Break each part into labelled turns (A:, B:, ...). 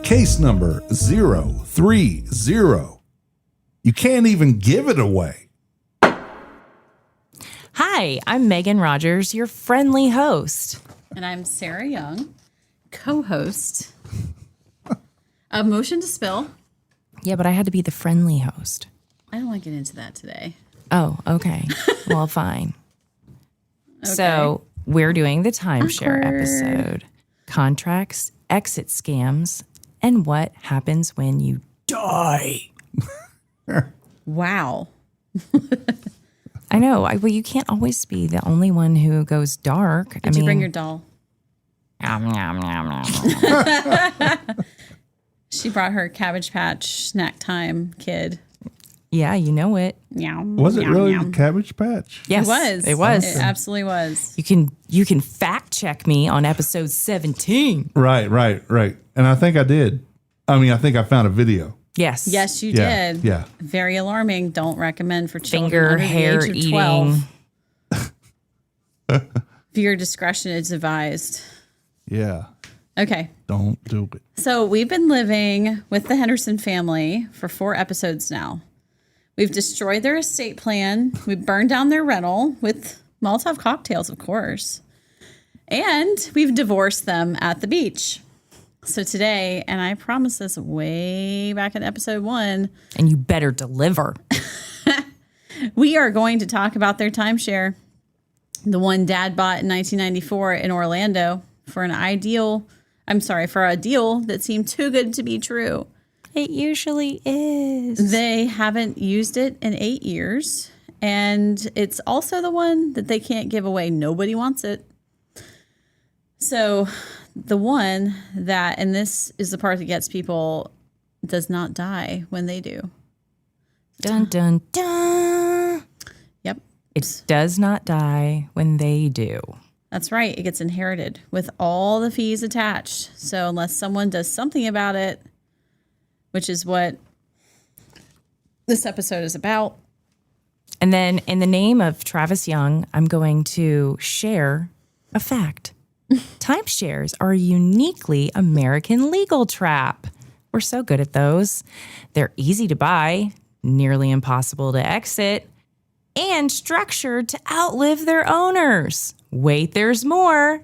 A: Case number 030. You can't even give it away.
B: Hi, I'm Meghan Rogers, your friendly host.
C: And I'm Sarah Young, co-host of Motion to Spill.
B: Yeah, but I had to be the friendly host.
C: I don't want to get into that today.
B: Oh, okay. Well, fine. Okay. So we're doing the timeshare episode. Contracts, exit scams, and what happens when you die.
C: Wow.
B: I know. Well, you can't always be the only one who goes dark.
C: Did you bring your doll? She brought her Cabbage Patch snack time kid.
B: Yeah, you know it.
A: Was it really the Cabbage Patch?
B: Yes,
C: it was.
B: It was.
C: It absolutely was.
B: You can fact check me on episode 17.
A: Right. And I think I did. I think I found a video.
B: Yes.
C: Yes, you
A: Yeah,
C: did.
A: yeah.
C: Very alarming. Don't recommend for children
B: Finger,
C: under
B: hair
C: the age of
B: eating.
C: 12. Viewer discretion is advised.
A: Yeah.
C: Okay.
A: Don't do it.
C: So we've been living with the Henderson family for 4 episodes now. We've destroyed their estate plan. We burned down their rental with Molotov cocktails, of course. And we've divorced them at the beach. So today, and I promised this way back in episode 1.
B: And you better deliver.
C: We are going to talk about their timeshare. The one Dad bought in 1994 in Orlando for a deal that seemed too good to be true.
B: It usually is.
C: They haven't used it in 8 years. And it's also the one that they can't give away. Nobody wants it. So the one that, and this is the part that gets people, does not die when they do.
B: Dun, dun, dun.
C: Yep.
B: It does not die when they do.
C: That's right. It gets inherited with all the fees attached. So unless someone does something about it, which is what this episode is about.
B: And then in the name of Travis Young, I'm going to share a fact. Timeshares are a uniquely American legal trap. We're so good at those. They're easy to buy, nearly impossible to exit, and structured to outlive their owners. Wait, there's more.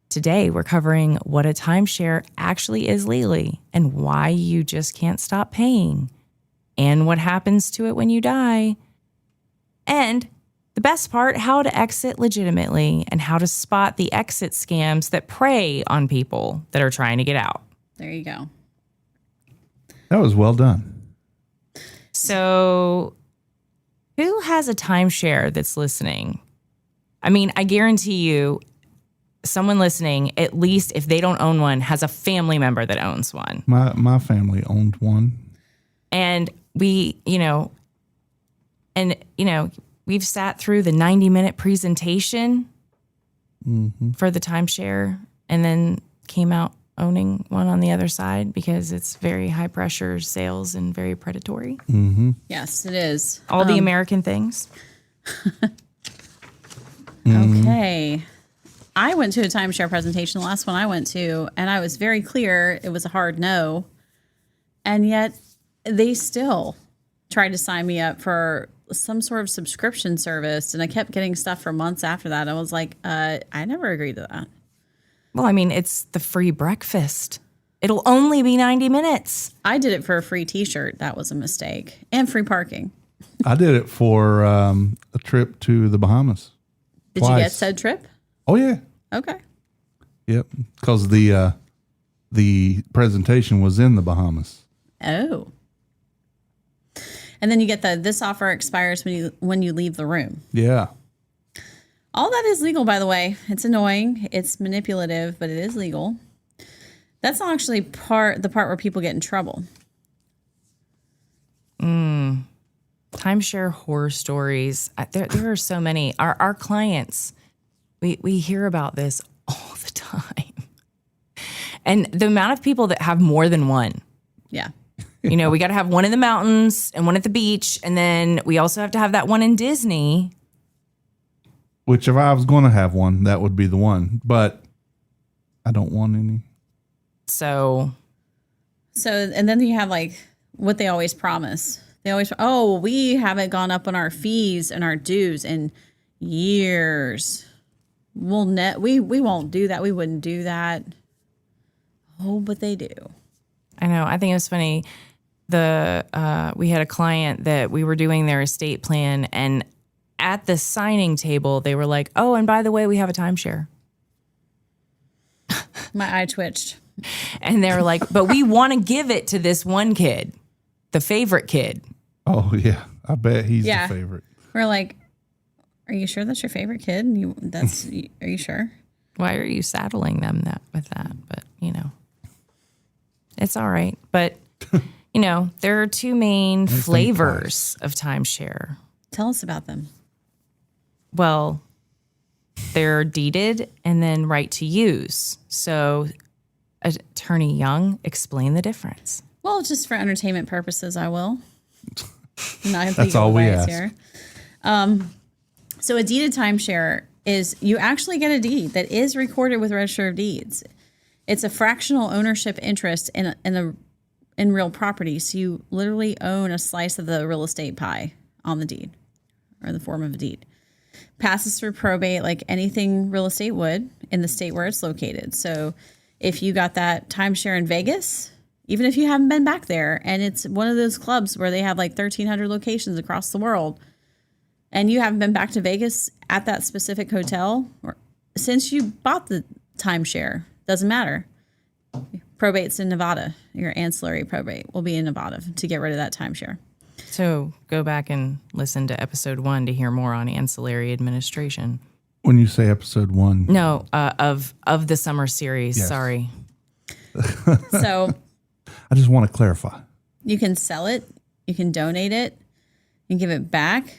B: Today, we're covering what a timeshare actually is legally and why you just can't stop paying and what happens to it when you die. And the best part, how to exit legitimately and how to spot the exit scams that prey on people that are trying to get out.
C: There you go.
A: That was well done.
B: So who has a timeshare that's listening? I guarantee you someone listening, at least if they don't own one, has a family member that owns one.
A: My family owned one.
B: And we've sat through the 90-minute presentation for the timeshare and then came out owning one on the other side because it's very high pressure sales and very predatory.
A: Mm-hmm.
C: Yes, it is.
B: All the American things.
C: Okay. I went to a timeshare presentation, the last one I went to, and I was very clear it was a hard no. And yet they still tried to sign me up for some sort of subscription service. And I kept getting stuff for months after that. I was like, I never agreed to that.
B: Well, it's the free breakfast. It'll only be 90 minutes.
C: I did it for a free t-shirt. That was a mistake. And free parking.
A: I did it for a trip to the Bahamas.
C: Did you get said trip?
A: Oh, yeah.
C: Okay.
A: Yep. Because the presentation was in the Bahamas.
C: Oh. And then you get this offer expires when you leave the room.
A: Yeah.
C: All that is legal, by the way. It's annoying. It's manipulative, but it is legal. That's not actually the part where people get in trouble.
B: Timeshare horror stories. There are so many. Our clients, we hear about this all the time. And the amount of people that have more than one.
C: Yeah.
B: We got to have one in the mountains and one at the beach. And then we also have to have that one in Disney.
A: Which if I was going to have one, that would be the one. But I don't want any.
B: So
C: So, and then you have like what they always promise. They always, oh, we haven't gone up on our fees and our dues in years. We won't do that. We wouldn't do that. Oh, but they do.
B: I know. I think it was funny. We had a client that we were doing their estate plan, and at the signing table, they were like, "Oh, and by the way, we have a timeshare."
C: My eye twitched.
B: And they were like, "But we want to give it to this one kid, the favorite kid."
A: Oh yeah, I bet he's the favorite.
C: We're like, "Are you sure that's your favorite kid? Are you sure?"
B: Why are you saddling them with that? But it's all right. But there are two main flavors of timeshare.
C: Tell us about them.
B: Well, they're deeded and then right to use. So, Attorney Young, explain the difference.
C: Well, just for entertainment purposes, I will.
A: That's all we ask.
C: Here. So a deeded timeshare is you actually get a deed that is recorded with Register of Deeds. It's a fractional ownership interest in real property. So you literally own a slice of the real estate pie on the deed, or in the form of a deed. Passes through probate like anything real estate would in the state where it's located. So if you got that timeshare in Vegas, even if you haven't been back there, and it's one of those clubs where they have like 1,300 locations across the world, and you haven't been back to Vegas at that specific hotel, or since you bought the timeshare, doesn't matter. Probate's in Nevada. Your ancillary probate will be in Nevada to get rid of that timeshare.
B: So go back and listen to episode 1 to hear more on ancillary administration.
A: When you say episode 1.
B: No, of the summer series. Yes. Sorry.
C: So
A: I just want to clarify.
C: You can sell it, you can donate it, and give it back,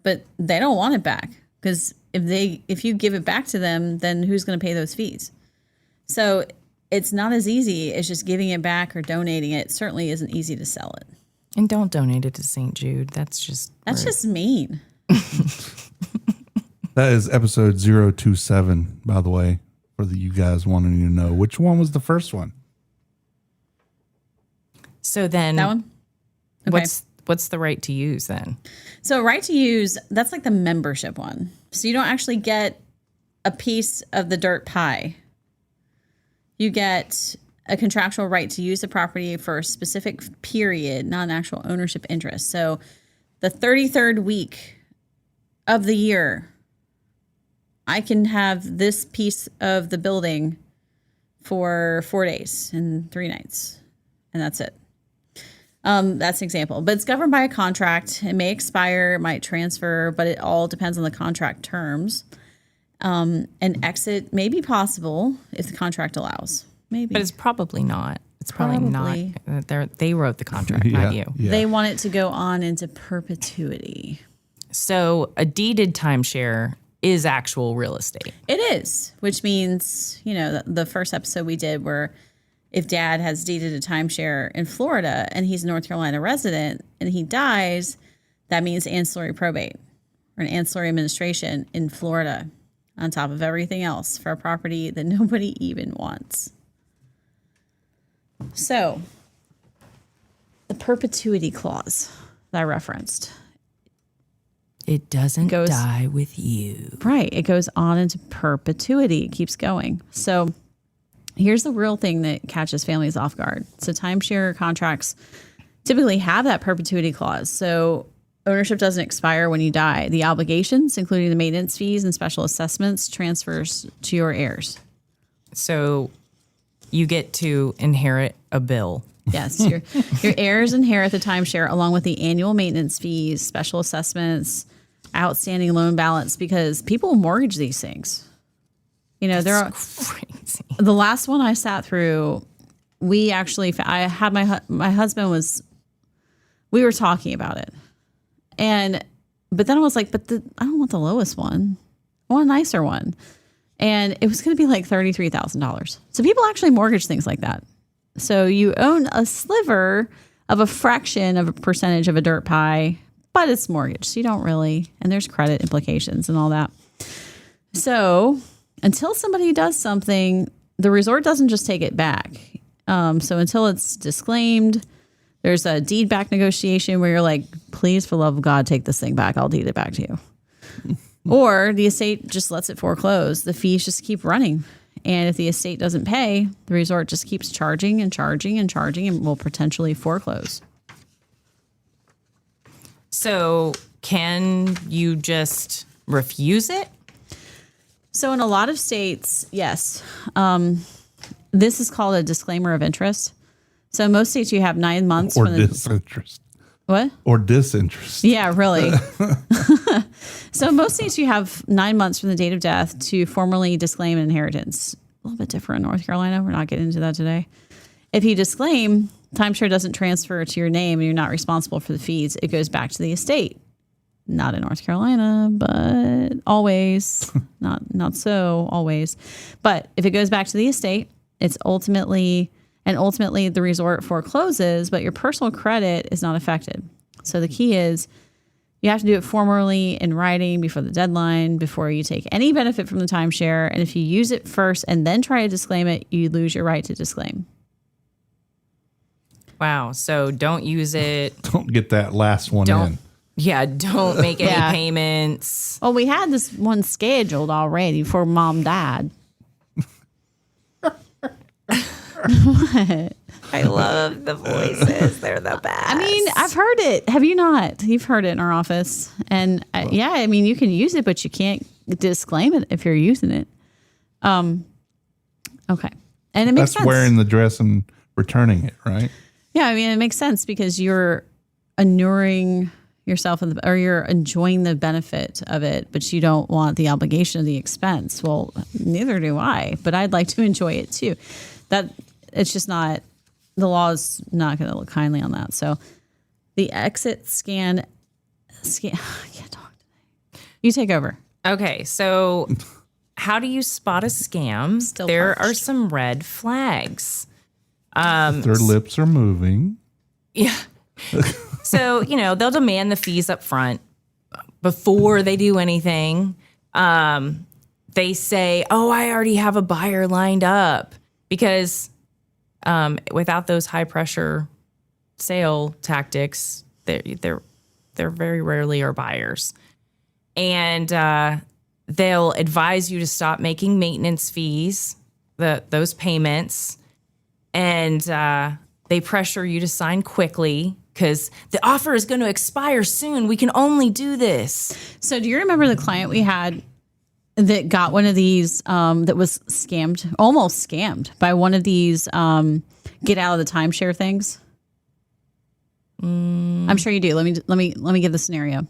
C: but they don't want it back, because if you give it back to them, then who's going to pay those fees? So it's not as easy as just giving it back or donating it. It certainly isn't easy to sell it.
B: And don't donate it to St. Jude. That's just
C: mean.
A: That is episode 027, by the way, for you guys wanting to know. Which one was the first one?
B: So then
C: that one? Okay.
B: What's the right to use then?
C: So right to use, that's like the membership one. So you don't actually get a piece of the dirt pie. You get a contractual right to use the property for a specific period, not an actual ownership interest. So the 33rd week of the year, I can have this piece of the building for 4 days and 3 nights, and that's it. That's an example, but it's governed by a contract. It may expire, it might transfer, but it all depends on the contract terms. An exit may be possible if the contract allows. Maybe.
B: But it's probably not. It's probably not. They wrote the contract, not you.
A: Yeah.
C: They want it to go on into perpetuity.
B: So a deeded timeshare is actual real estate.
C: It is, which means, the first episode we did where if dad has deeded a timeshare in Florida and he's a North Carolina resident and he dies, that means ancillary probate or an ancillary administration in Florida on top of everything else for a property that nobody even wants. So the perpetuity clause that I referenced.
B: It doesn't die with you.
C: Right. It goes on into perpetuity. It keeps going. So here's the real thing that catches families off guard. So timeshare contracts typically have that perpetuity clause. So ownership doesn't expire when you die. The obligations, including the maintenance fees and special assessments, transfers to your heirs.
B: So you get to inherit a bill.
C: Yes. Your heirs inherit the timeshare along with the annual maintenance fees, special assessments, outstanding loan balance, because people mortgage these things.
B: That's crazy.
C: The last one I sat through, I had my husband we were talking about it. But then I was like, I don't want the lowest one. I want a nicer one. And it was going to be like $33,000. So people actually mortgage things like that. So you own a sliver of a fraction of a percentage of a dirt pie, but it's mortgaged. So you don't really, and there's credit implications and all that. So until somebody does something, the resort doesn't just take it back. So until it's disclaimed, there's a deed back negotiation where you're like, please, for the love of God, take this thing back. I'll deed it back to you. Or the estate just lets it foreclose. The fees just keep running. And if the estate doesn't pay, the resort just keeps charging and charging and charging and will potentially foreclose.
B: So can you just refuse it?
C: So in a lot of states, yes. This is called a disclaimer of interest. So in most states, you have 9 months.
A: Or disinterest.
C: What?
A: Or disinterest.
C: Yeah, really. So in most states, you have 9 months from the date of death to formally disclaim an inheritance. A little bit different in North Carolina. We're not getting into that today. If you disclaim, timeshare doesn't transfer to your name and you're not responsible for the fees. It goes back to the estate. Not in North Carolina, but always. not so always. But if it goes back to the estate, it's ultimately the resort forecloses, but your personal credit is not affected. So the key is you have to do it formally in writing before the deadline, before you take any benefit from the timeshare. And if you use it first and then try to disclaim it, you lose your right to disclaim.
B: Wow. So don't use it.
A: Don't get that last one in.
B: Yeah, don't make any payments.
C: Well, we had this one scheduled already before Mom died.
B: What? I love the voices. They're the best.
C: I mean, I've heard it. Have you not? You've heard it in our office. And I mean, you can use it, but you can't disclaim it if you're using it. Okay. And it makes sense.
A: That's wearing the dress and returning it, right?
C: Yeah, I mean, it makes sense because you're inuring yourself or you're enjoying the benefit of it, but you don't want the obligation of the expense. Well, neither do I, but I'd like to enjoy it too. That it's just not, the law is not going to look kindly on that. So the exit scan, I can't talk today. You take over.
B: Okay, so how do you spot a scam?
C: Still
B: there
C: parched.
B: are some red flags.
A: Their lips are moving.
B: Yeah. So, they'll demand the fees up front before they do anything. They say, I already have a buyer lined up because without those high pressure sale tactics, they're very rarely are buyers. And they'll advise you to stop making maintenance fees, those payments, and they pressure you to sign quickly because the offer is going to expire soon. We can only do this.
C: So do you remember the client we had that got one of these that was almost scammed by one of these get out of the timeshare things? I'm sure you do. Let me give the scenario.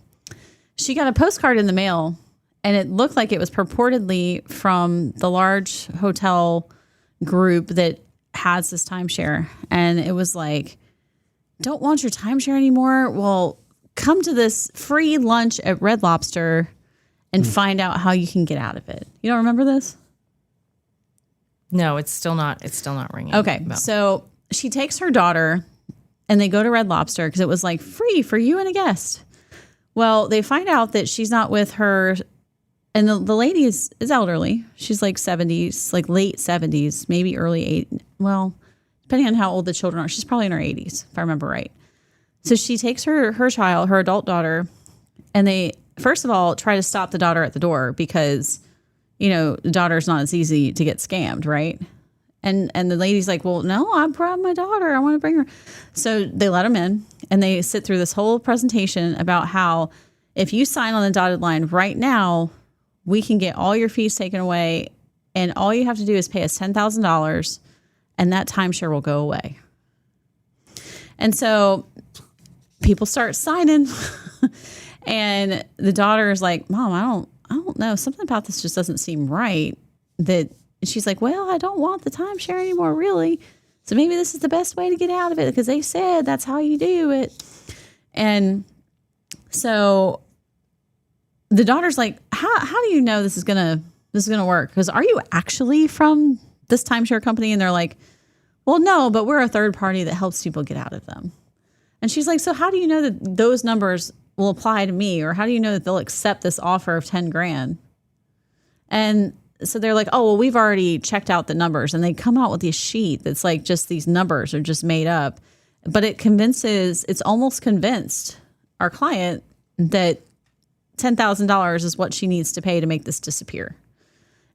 C: She got a postcard in the mail and it looked like it was purportedly from the large hotel group that has this timeshare. And it was like, don't want your timeshare anymore? Well, come to this free lunch at Red Lobster and find out how you can get out of it. You don't remember this?
B: No, it's still not ringing.
C: Okay. So she takes her daughter and they go to Red Lobster because it was like free for you and a guest. Well, they find out that she's not with her. And the lady is elderly. She's like 70s, like late 70s, maybe early 80s. Well, depending on how old the children are, she's probably in her 80s, if I remember right. So she takes her child, her adult daughter, and they, first of all, try to stop the daughter at the door because, the daughter's not as easy to get scammed, right? And the lady's like, well, no, I brought my daughter. I want to bring her. So they let them in, and they sit through this whole presentation about how if you sign on the dotted line right now, we can get all your fees taken away, and all you have to do is pay us $10,000, and that timeshare will go away. And so people start signing, and the daughter is like, Mom, I don't know. Something about this just doesn't seem right. That she's like, well, I don't want the timeshare anymore, really. So maybe this is the best way to get out of it because they said that's how you do it. And so the daughter's like, how do you know this is gonna work? Because are you actually from this timeshare company? And they're like, well, no, but we're a third party that helps people get out of them. And she's like, so how do you know that those numbers will apply to me? Or how do you know that they'll accept this offer of $10,000? And so they're like, oh, well, we've already checked out the numbers. And they come out with this sheet that's like just these numbers are just made up. But it's almost convinced our client that $10,000 is what she needs to pay to make this disappear.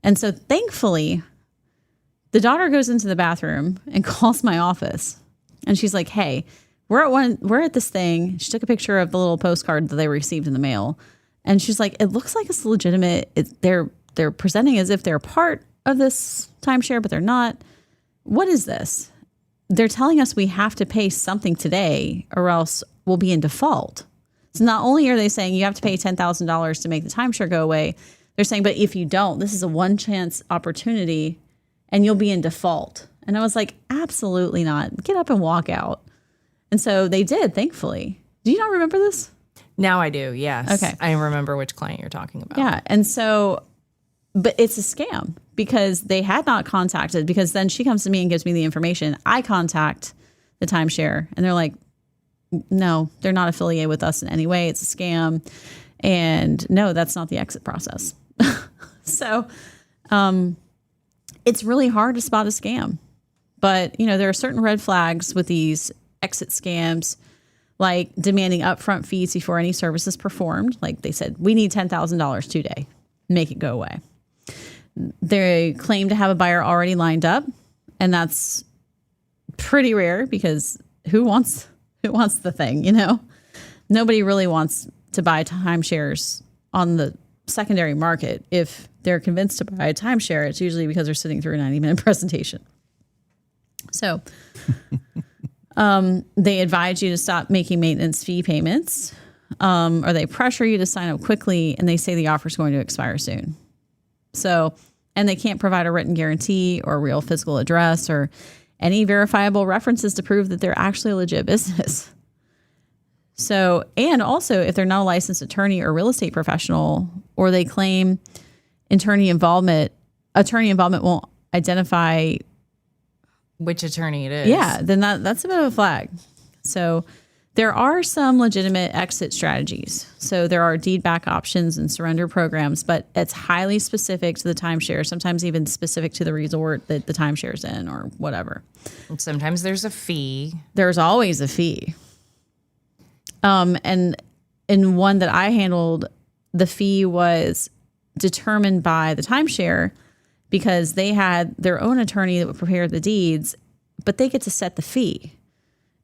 C: And so thankfully, the daughter goes into the bathroom and calls my office. And she's like, hey, we're at this thing. She took a picture of the little postcard that they received in the mail. And she's like, it looks like it's legitimate. They're presenting as if they're part of this timeshare, but they're not. What is this? They're telling us we have to pay something today or else we'll be in default. So not only are they saying you have to pay $10,000 to make the timeshare go away, they're saying, but if you don't, this is a one chance opportunity and you'll be in default. And I was like, absolutely not. Get up and walk out. And so they did, thankfully. Do you not remember this?
B: Now I do, yes.
C: Okay.
B: I remember which client you're talking about.
C: Yeah. And so, but it's a scam because they had not contacted, because then she comes to me and gives me the information. I contact the timeshare and they're like, no, they're not affiliated with us in any way. It's a scam. And no, that's not the exit process. So it's really hard to spot a scam. But, there are certain red flags with these exit scams, like demanding upfront fees before any service is performed. Like they said, we need $10,000 today. Make it go away. They claim to have a buyer already lined up. And that's pretty rare because who wants the thing, Nobody really wants to buy timeshares on the secondary market. If they're convinced to buy a timeshare, it's usually because they're sitting through a 90-minute presentation. So they advise you to stop making maintenance fee payments, or they pressure you to sign up quickly, and they say the offer is going to expire soon. So, and they can't provide a written guarantee or real physical address or any verifiable references to prove that they're actually a legit business. So, and also if they're not a licensed attorney or real estate professional, or they claim attorney involvement won't identify
B: which attorney it is.
C: Yeah, then that's a bit of a flag. So there are some legitimate exit strategies. So there are deed back options and surrender programs, but it's highly specific to the timeshare, sometimes even specific to the resort that the timeshare's in or whatever.
B: And sometimes there's a fee.
C: There's always a fee. And in one that I handled, the fee was determined by the timeshare because they had their own attorney that would prepare the deeds, but they get to set the fee.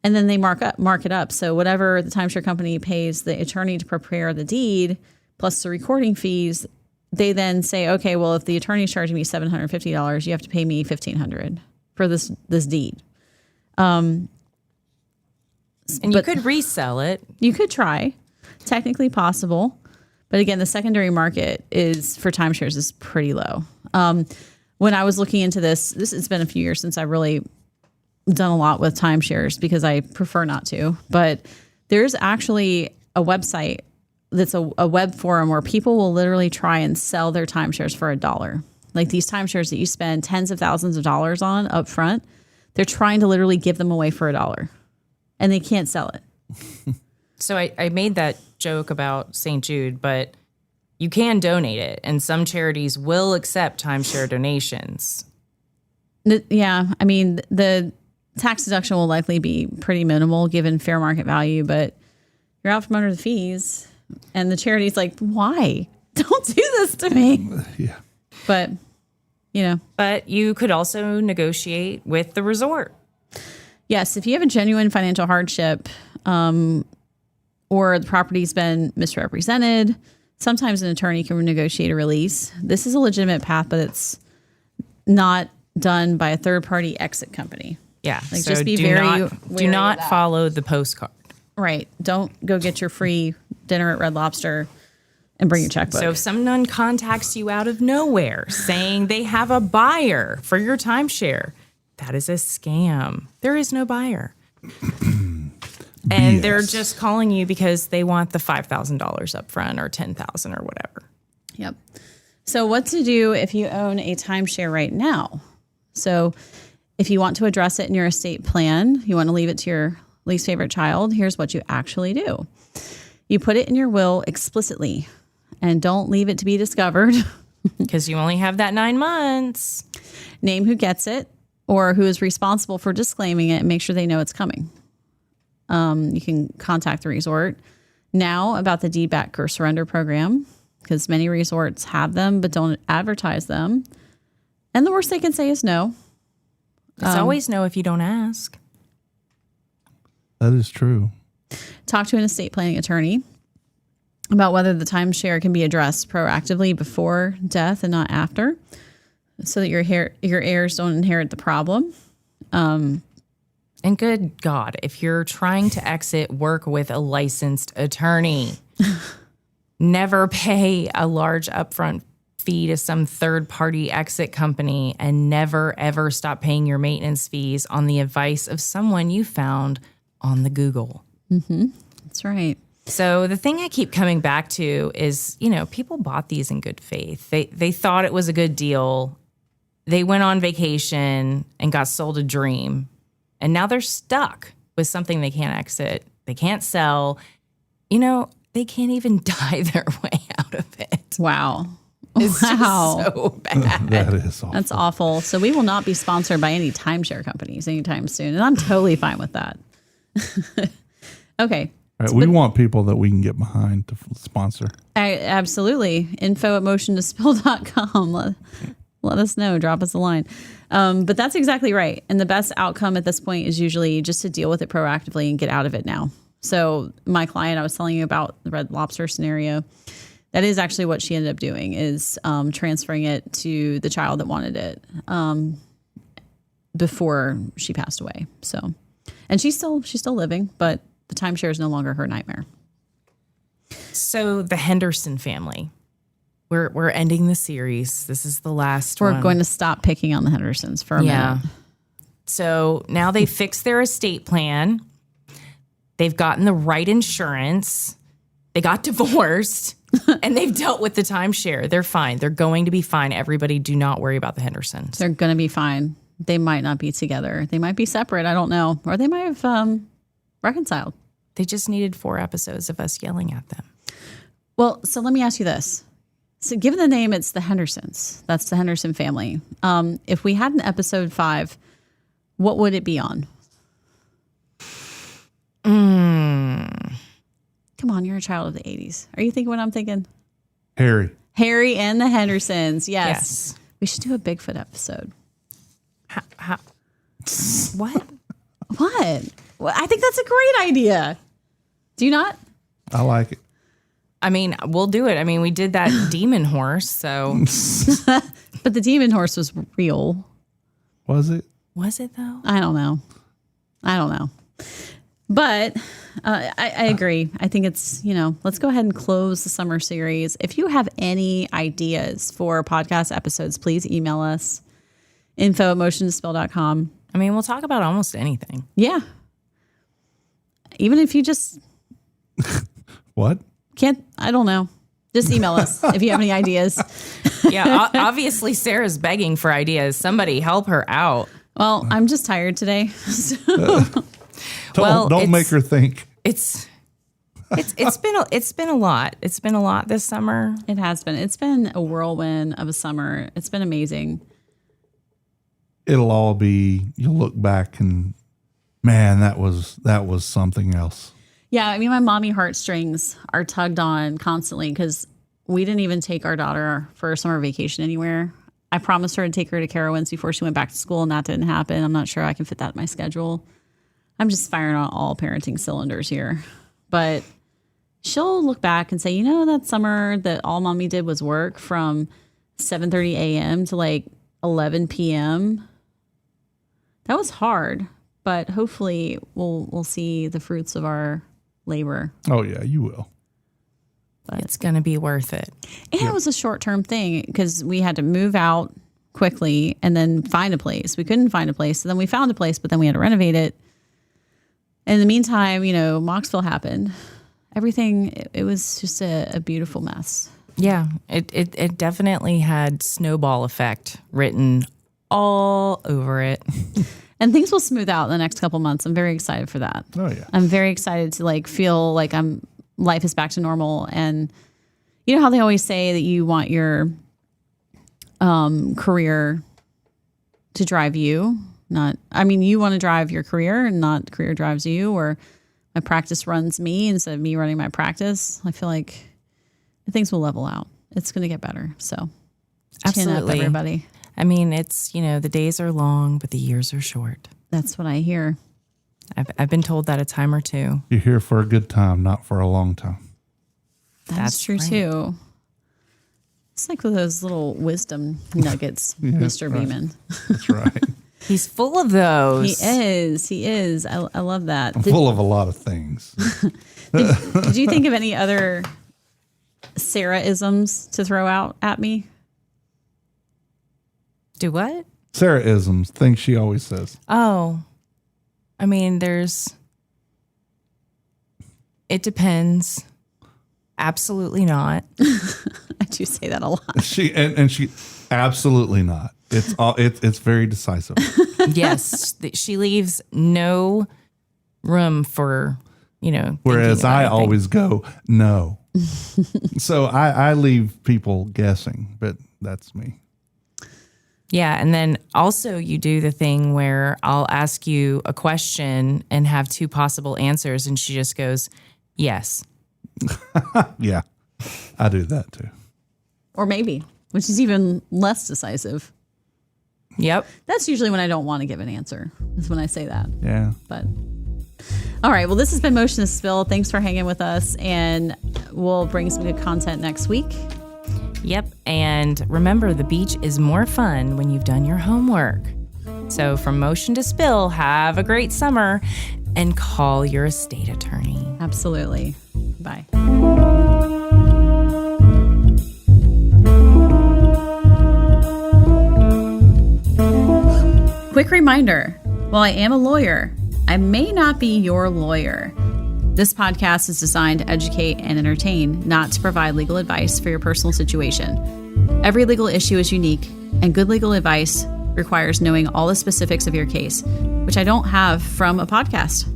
C: And then they mark it up. So whatever the timeshare company pays the attorney to prepare the deed, plus the recording fees, they then say, okay, well, if the attorney's charging me $750, you have to pay me $1,500 for this deed.
B: And you could resell it.
C: You could try. Technically possible. But again, the secondary market for timeshares is pretty low. When I was looking into this, it's been a few years since I really done a lot with timeshares because I prefer not to. But there's actually a website that's a web forum where people will literally try and sell their timeshares for $1. Like these timeshares that you spend tens of thousands of dollars on up front, they're trying to literally give them away for $1. And they can't sell it.
B: So I made that joke about St. Jude, but you can donate it. And some charities will accept timeshare donations.
C: Yeah. I mean, the tax deduction will likely be pretty minimal given fair market value, but you're out from under the fees. And the charity's like, why? Don't do this to me.
A: Yeah.
C: But,
B: But you could also negotiate with the resort.
C: Yes, if you have a genuine financial hardship or the property's been misrepresented, sometimes an attorney can negotiate a release. This is a legitimate path, but it's not done by a third-party exit company.
B: Yeah.
C: Like,
B: so
C: just be
B: do
C: wary
B: not
C: of that.
B: follow the postcard.
C: Right. Don't go get your free dinner at Red Lobster and bring your checkbook.
B: So if someone contacts you out of nowhere saying they have a buyer for your timeshare, that is a scam. There is no buyer. And they're just calling you because they want the $5,000 up front or $10,000 or whatever.
C: Yep. So what to do if you own a timeshare right now? So if you want to address it in your estate plan, you want to leave it to your least favorite child, here's what you actually do. You put it in your will explicitly and don't leave it to be discovered
B: because you only have that 9 months.
C: Name who gets it or who is responsible for disclaiming it and make sure they know it's coming. You can contact the resort now about the deed back or surrender program because many resorts have them but don't advertise them. And the worst they can say is no.
B: It's always no if you don't ask.
A: That is true.
C: Talk to an estate planning attorney about whether the timeshare can be addressed proactively before death and not after, so that your heirs don't inherit the problem.
B: And good God, if you're trying to exit, work with a licensed attorney. Never pay a large upfront fee to some third-party exit company, and never, ever stop paying your maintenance fees on the advice of someone you found on the Google.
C: That's right.
B: So the thing I keep coming back to is, people bought these in good faith. They thought it was a good deal. They went on vacation and got sold a dream. And now they're stuck with something they can't exit. They can't sell. They can't even die their way out of it.
C: Wow.
B: It's just so bad.
A: That is awful.
C: That's awful. So we will not be sponsored by any timeshare companies anytime soon. And I'm totally fine with that. Okay.
A: All right, we want people that we can get behind to sponsor.
C: Absolutely. info@motiontospill.com. Let us know. Drop us a line. But that's exactly right. And the best outcome at this point is usually just to deal with it proactively and get out of it now. So my client, I was telling you about the Red Lobster scenario. That is actually what she ended up doing, is transferring it to the child that wanted it before she passed away. So, and she's still living, but the timeshare is no longer her nightmare.
B: So the Henderson family. We're ending the series. This is the last one.
C: We're going to stop picking on the Hendersons for a minute.
B: So now they fixed their estate plan. They've gotten the right insurance. They got divorced. And they've dealt with the timeshare. They're fine. They're going to be fine. Everybody, do not worry about the Hendersons.
C: They're going to be fine. They might not be together. They might be separate. I don't know. Or they might have reconciled.
B: They just needed 4 episodes of us yelling at them.
C: Well, so let me ask you this. So given the name, it's the Hendersons. That's the Henderson family. If we had an episode 5, what would it be on? Come on, you're a child of the 80s. Are you thinking what I'm thinking?
A: Harry
C: and the Hendersons. Yes. We should do a Bigfoot episode.
B: What?
C: What? Well, I think that's a great idea. Do you not?
A: I like it.
B: I mean, we'll do it. I mean, we did that demon horse, so.
C: But the demon horse was real.
A: Was it?
B: Was it, though?
C: I don't know. But I agree. I think it's, let's go ahead and close the summer series. If you have any ideas for podcast episodes, please email us. info@motiontospill.com.
B: I mean, we'll talk about almost anything.
C: Yeah. Even if you just
A: What?
C: I don't know. Just email us if you have any ideas.
B: Yeah, obviously Sarah's begging for ideas. Somebody help her out.
C: Well, I'm just tired today.
A: Don't make her think.
B: It's been a lot. It's been a lot this summer.
C: It has been. It's been a whirlwind of a summer. It's been amazing.
A: It'll all be, you'll look back and man, that was something else.
C: Yeah, I mean, my mommy heartstrings are tugged on constantly because we didn't even take our daughter for a summer vacation anywhere. I promised her to take her to Carowinds before she went back to school, and that didn't happen. I'm not sure I can fit that in my schedule. I'm just firing on all parenting cylinders here. But she'll look back and say, that summer that all mommy did was work from 7:30 a.m. to like 11 p.m. That was hard, but hopefully we'll see the fruits of our labor.
A: Oh yeah, you will.
C: But
B: It's going to be worth it.
C: And it was a short-term thing because we had to move out quickly and then find a place. We couldn't find a place. So then we found a place, but then we had to renovate it. And in the meantime, Moxville happened. Everything, it was just a beautiful mess.
B: Yeah, it definitely had snowball effect written all over it.
C: And things will smooth out in the next couple months. I'm very excited for that.
A: Oh yeah.
C: I'm very excited to feel like life is back to normal. And you know how they always say that you want your career to drive you. You want to drive your career and not career drives you, or my practice runs me instead of me running my practice. I feel like things will level out. It's going to get better. So
B: Absolutely.
C: Chin up, everybody.
B: I mean, it's, the days are long, but the years are short.
C: That's what I hear.
B: I've been told that a time or two.
A: You're here for a good time, not for a long time.
C: That's true
B: right.
C: too. It's like those little wisdom nuggets,
A: Yeah,
C: Mr.
A: right.
C: Beeman.
A: That's right.
B: He's full of those.
C: He is. I love that.
A: I'm full of a lot of things.
C: Did you think of any other Sarah-isms to throw out at me?
B: Do what?
A: Sarah-isms, things she always says.
B: Oh, I mean, it depends. Absolutely not.
C: I do say that a lot.
A: She absolutely not. It's very decisive.
B: Yes, she leaves no room for,
A: Whereas
B: thinking about
A: I
B: anything.
A: always go, no. So I leave people guessing, but that's me.
B: Yeah, and then also you do the thing where I'll ask you a question and have two possible answers, and she just goes, yes.
A: Yeah, I do that too.
C: Or maybe, which is even less decisive.
B: Yep.
C: That's usually when I don't want to give an answer, is when I say that.
A: Yeah.
C: But all right, well, this has been Motion to Spill. Thanks for hanging with us, and we'll bring some good content next week.
B: Yep. And remember, the beach is more fun when you've done your homework. So from Motion to Spill, have a great summer and call your estate attorney.
C: Absolutely. Bye. Quick reminder, while I am a lawyer, I may not be your lawyer. This podcast is designed to educate and entertain, not to provide legal advice for your personal situation. Every legal issue is unique, and good legal advice requires knowing all the specifics of your case, which I don't have from a podcast.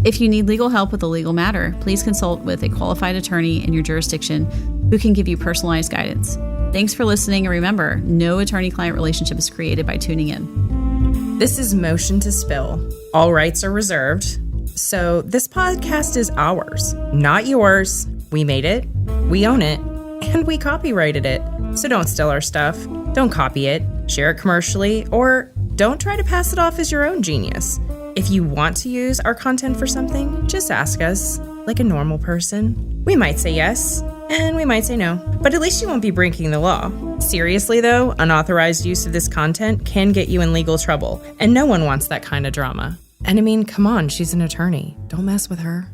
C: If you need legal help with a legal matter, please consult with a qualified attorney in your jurisdiction who can give you personalized guidance. Thanks for listening, and remember, no attorney-client relationship is created by tuning in.
B: This is Motion to Spill. All rights are reserved. So this podcast is ours, not yours. We made it, we own it, and we copyrighted it. So don't steal our stuff, don't copy it, share it commercially, or don't try to pass it off as your own genius. If you want to use our content for something, just ask us, like a normal person. We might say yes, and we might say no, but at least you won't be breaking the law. Seriously though, unauthorized use of this content can get you in legal trouble, and no one wants that kind of drama. And I mean, come on, she's an attorney. Don't mess with her.